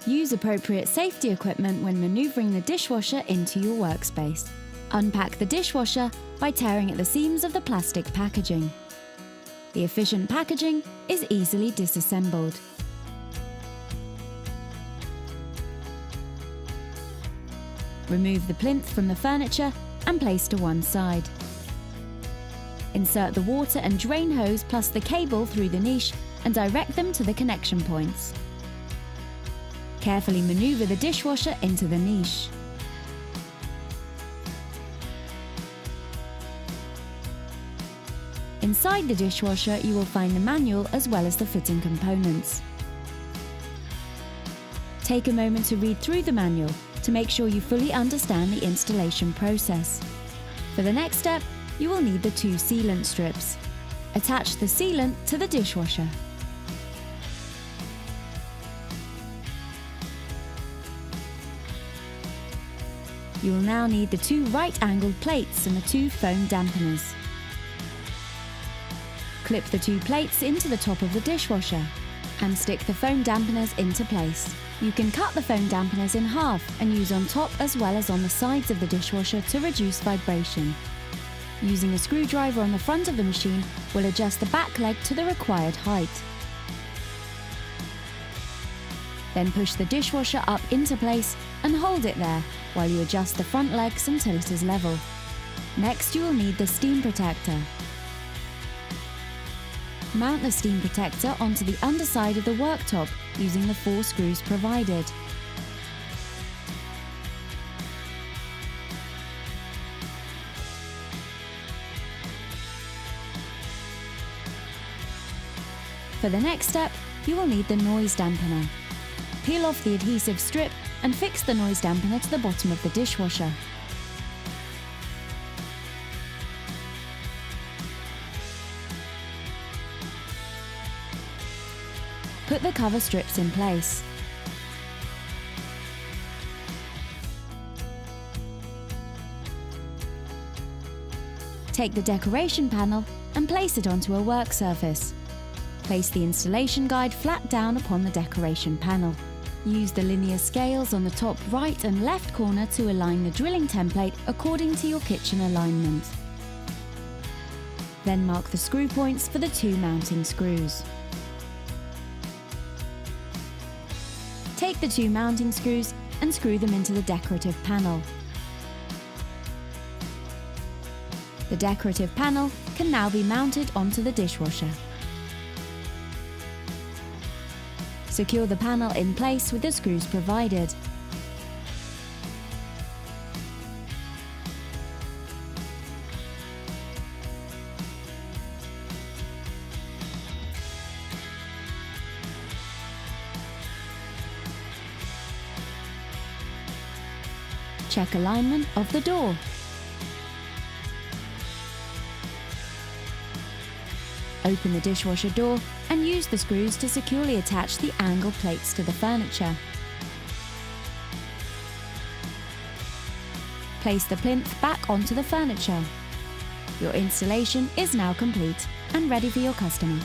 Use appropriate safety equipment when maneuvering the dishwasher into your workspace. Unpack the dishwasher by tearing at the seams of the plastic packaging. The efficient packaging is easily disassembled. Remove the plinth from the furniture and place to one side. Insert the water and drain hose plus the cable through the niche and direct them to the connection points. Carefully maneuver the dishwasher into the niche. Inside the dishwasher, you will find the manual as well as the fitting components. Take a moment to read through the manual to make sure you fully understand the installation process. For the next step, you will need the 2 sealant strips. Attach the sealant to the dishwasher. You will now need the 2 right-angled plates and the 2 foam dampeners. Clip the 2 plates into the top of the dishwasher and stick the foam dampeners into place. You can cut the foam dampeners in half and use on top as well as on the sides of the dishwasher to reduce vibration. Using a screwdriver on the front of the machine will adjust the back leg to the required height. Then push the dishwasher up into place and hold it there while you adjust the front legs until it is level. Next, you will need the steam protector. Mount the steam protector onto the underside of the worktop using the 4 screws provided. For the next step, you will need the noise dampener. Peel off the adhesive strip and fix the noise dampener to the bottom of the dishwasher. Put the cover strips in place. Take the decoration panel and place it onto a work surface. Place the installation guide flat down upon the decoration panel. Use the linear scales on the top right and left corner to align the drilling template according to your kitchen alignment. Then mark the screw points for the 2 mounting screws. Take the 2 mounting screws and screw them into the decorative panel. The decorative panel can now be mounted onto the dishwasher. Secure the panel in place with the screws provided. Check alignment of the door. Open the dishwasher door and use the screws to securely attach the angle plates to the furniture. Place the plinth back onto the furniture. Your installation is now complete and ready for your customer.